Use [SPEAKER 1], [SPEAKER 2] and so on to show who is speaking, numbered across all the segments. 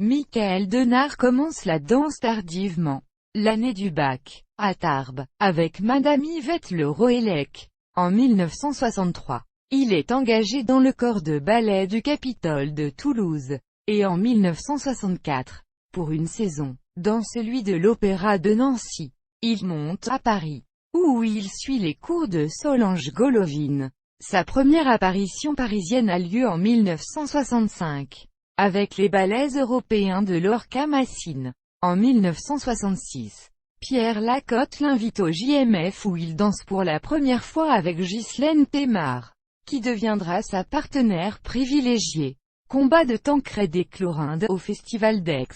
[SPEAKER 1] Michael Denard commence la danse tardivement. L'année du bac, à Tarbes, avec Madame Yvette Le Roellec. En 1963, il est engagé dans le corps de ballet du Capitole de Toulouse. Et en 1964, pour une saison, dans celui de l'Opéra de Nancy, il monte à Paris, où il suit les cours de Solange Golovine. Sa première apparition parisienne a lieu en 1965, avec les ballets européens de Lorca Massine. En 1966, Pierre Lacotte l'invite au JMF où il danse pour la première fois avec Ghislaine Thémard, qui deviendra sa partenaire privilégiée. Combat de Tancrède et Clorinde au Festival d'Aix.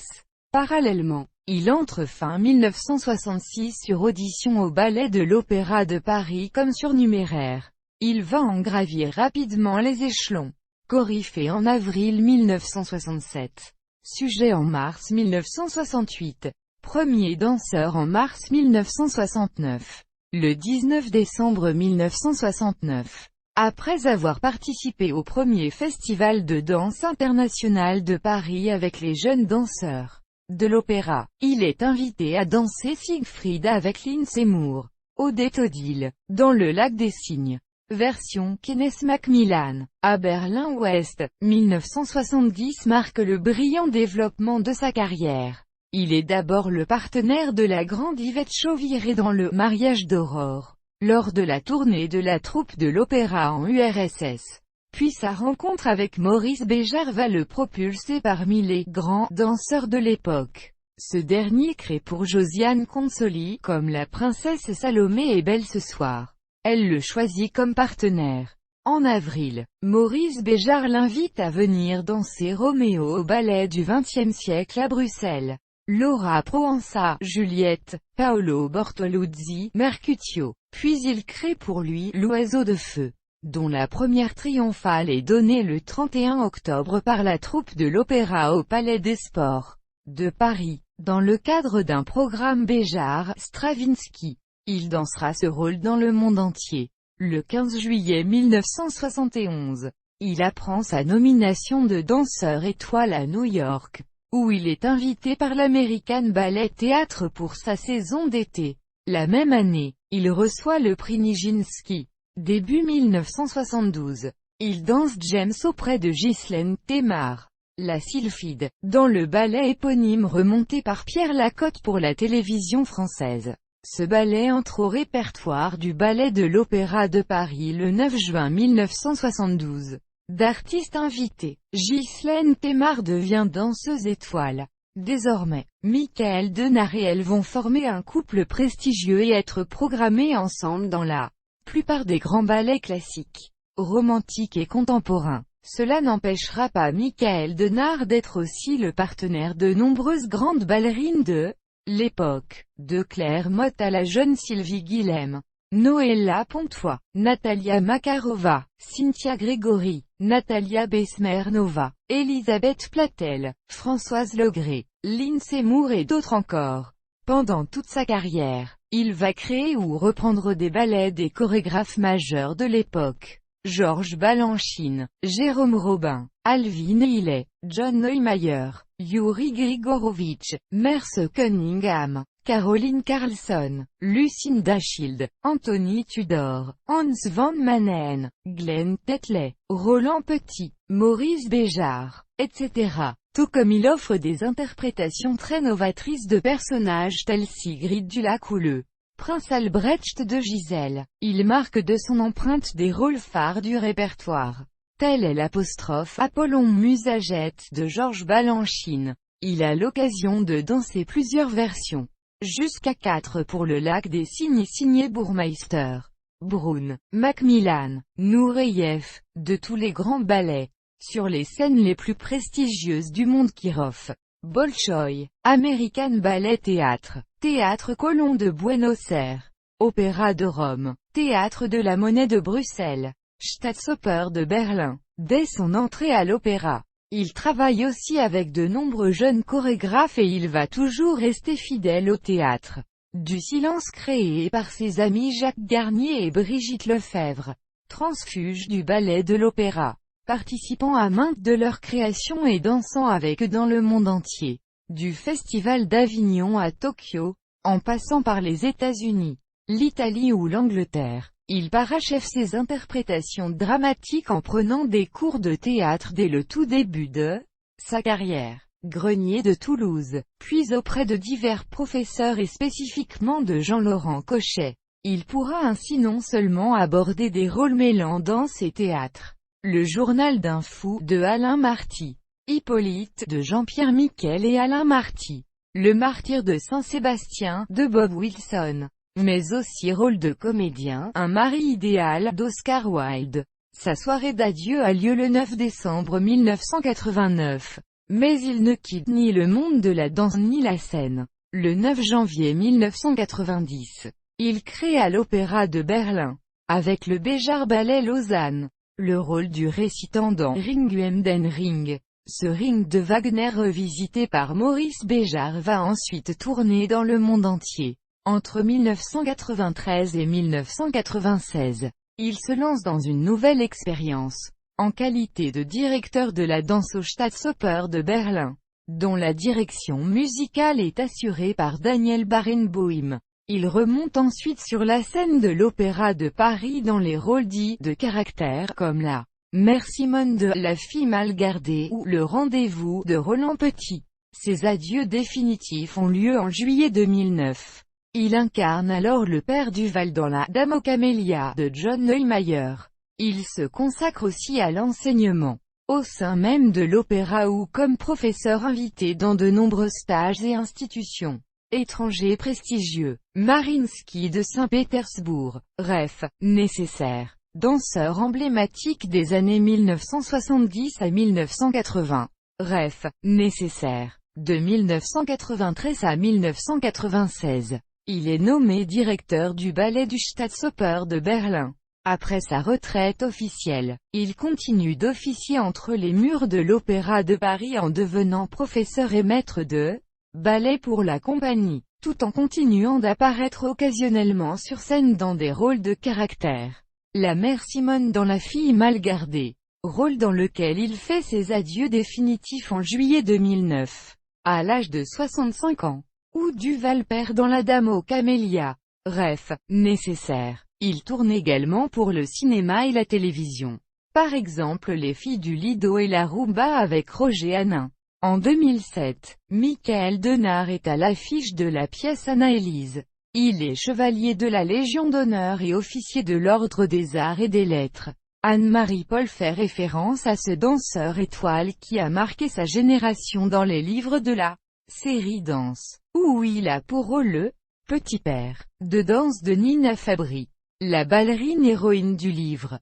[SPEAKER 1] Parallèlement, il entre fin 1966 sur audition au Ballet de l'Opéra de Paris comme surnuméraire. Il va en gravir rapidement les échelons. Coryphée en avril 1967. Sujet en mars 1968. Premier danseur en mars 1969. Le 19 décembre 1969. Après avoir participé au premier festival de danse international de Paris avec les jeunes danseurs de l'opéra, il est invité à danser Siegfried avec Lindsay Moore, Odette Odile, dans le Lac des Cygnes. Version Kenneth Macmillan, à Berlin-Ouest, 1970 marque le brillant développement de sa carrière. Il est d'abord le partenaire de la grande Yvette Chauviré dans Le Mariage d'Aurore, lors de la tournée de la troupe de l'opéra en URSS. Puis sa rencontre avec Maurice Béjart va le propulser parmi les grands danseurs de l'époque. Ce dernier crée pour Josiane Consoli, comme la princesse Salomé est belle ce soir. Elle le choisit comme partenaire. En avril, Maurice Béjart l'invite à venir danser Roméo au ballet du XXe siècle à Bruxelles. Laura Provença, Juliette, Paolo Bortoluzzi, Mercutio. Puis il crée pour lui L'Oiseau de Feu, dont la première triomphale est donnée le 31 octobre par la troupe de l'Opéra au Palais des Sports de Paris, dans le cadre d'un programme Béjart-Stravinsky. Il dansera ce rôle dans le monde entier. Le 15 juillet 1971, il apprend sa nomination de danseur étoile à New York, où il est invité par l'American Ballet Theatre pour sa saison d'été. La même année, il reçoit le prix Nijinsky. Début 1972, il danse James auprès de Ghislaine Thémard, la Sylphide, dans le ballet éponyme remonté par Pierre Lacotte pour la télévision française. Ce ballet entre au répertoire du Ballet de l'Opéra de Paris le 9 juin 1972. D'artistes invités, Ghislaine Thémard devient danseuse étoile. Désormais, Michael Denard et elle vont former un couple prestigieux et être programmés ensemble dans la plupart des grands ballets classiques, romantiques et contemporains. Cela n'empêchera pas Michael Denard d'être aussi le partenaire de nombreuses grandes ballerines de l'époque, de Claire Motte à la jeune Sylvie Guilhem, Noëlla Pontois, Natalia Makarova, Cynthia Grégory, Natalia Besmernova, Elisabeth Platel, Françoise Legré, Lindsay Moore et d'autres encore. Pendant toute sa carrière, il va créer ou reprendre des ballets des chorégraphes majeurs de l'époque. Georges Balanchine, Jérôme Robin, Alvin Ailey, John Neumeier, Yuri Grigorovitch, Merce Cunningham, Caroline Carlson, Lucinda Shield, Anthony Tudor, Hans van Manen, Glenn Tetley, Roland Petit, Maurice Béjart, etc. Tout comme il offre des interprétations très novatrices de personnages tels Sigrid du Lac ou le Prince Albrecht de Gisèle. Il marque de son empreinte des rôles phares du répertoire. Tel est l'apostrophe Apollon Musagette de Georges Balanchine. Il a l'occasion de danser plusieurs versions. Jusqu'à 4 pour le Lac des Cygnes signé Burmeister, Brown, Macmillan, Nureyev, de tous les grands ballets. Sur les scènes les plus prestigieuses du monde Kirov, Bolchoï, American Ballet Theatre, Théâtre Colón de Buenos Aires, Opéra de Rome, Théâtre de la Monnaie de Bruxelles, Staatsoper de Berlin. Dès son entrée à l'opéra, il travaille aussi avec de nombreux jeunes chorégraphes et il va toujours rester fidèle au théâtre du silence créé par ses amis Jacques Garnier et Brigitte Lefebvre, transfuges du ballet de l'opéra. participant à maintes de leurs créations et dansant avec eux dans le monde entier. Du Festival d'Avignon à Tokyo, en passant par les États-Unis, l'Italie ou l'Angleterre, il parachève ses interprétations dramatiques en prenant des cours de théâtre dès le tout début de sa carrière. Grenier de Toulouse, puis auprès de divers professeurs et spécifiquement de Jean-Laurent Cochet. Il pourra ainsi non seulement aborder des rôles mêlant danse et théâtre. Le journal d'un fou, de Alain Marty. Hippolyte, de Jean-Pierre Miquel et Alain Marty. Le martyr de Saint-Sébastien, de Bob Wilson. Mais aussi rôle de comédien, Un mari idéal, d'Oscar Wilde. Sa soirée d'adieu a lieu le 9 décembre 1989. Mais il ne quitte ni le monde de la danse ni la scène. Le 9 janvier 1990, il crée à l'Opéra de Berlin, avec le Béjart Ballet Lausanne, le rôle du récitant dans Ring um den Ring. Ce Ring de Wagner revisité par Maurice Béjart va ensuite tourner dans le monde entier. Entre 1993 et 1996, il se lance dans une nouvelle expérience, en qualité de directeur de la danse au Staatsoper de Berlin, dont la direction musicale est assurée par Daniel Barenboim. Il remonte ensuite sur la scène de l'Opéra de Paris dans les rôles dits de caractère comme la Mère Simone de La fille mal gardée ou Le rendez-vous de Roland Petit. Ses adieux définitifs ont lieu en juillet 2009. Il incarne alors le père Duval dans La Dame aux camélias de John Neumeier. Il se consacre aussi à l'enseignement, au sein même de l'opéra ou comme professeur invité dans de nombreux stages et institutions étrangers prestigieux. Mariinsky de Saint-Pétersbourg, ref. Nécessaire. Danseur emblématique des années 1970 à 1980. Ref. Nécessaire. De 1993 à 1996. Il est nommé directeur du ballet du Staatsoper de Berlin. Après sa retraite officielle, il continue d'officier entre les murs de l'Opéra de Paris en devenant professeur et maître de ballet pour la compagnie, tout en continuant d'apparaître occasionnellement sur scène dans des rôles de caractère. La mère Simone dans La fille mal gardée, rôle dans lequel il fait ses adieux définitifs en juillet 2009, à l'âge de 65 ans. Ou Duval père dans La Dame aux camélias. Ref. Nécessaire. Il tourne également pour le cinéma et la télévision. Par exemple Les filles du Lido et la Rumba avec Roger Hanin. En 2007, Michael Denard est à l'affiche de la pièce Anna-Élise. Il est chevalier de la Légion d'honneur et officier de l'Ordre des Arts et des Lettres. Anne-Marie Paul fait référence à ce danseur étoile qui a marqué sa génération dans les livres de la série Danse, où il a pour rôle le petit père de danse de Nina Fabry, la ballerine héroïne du livre.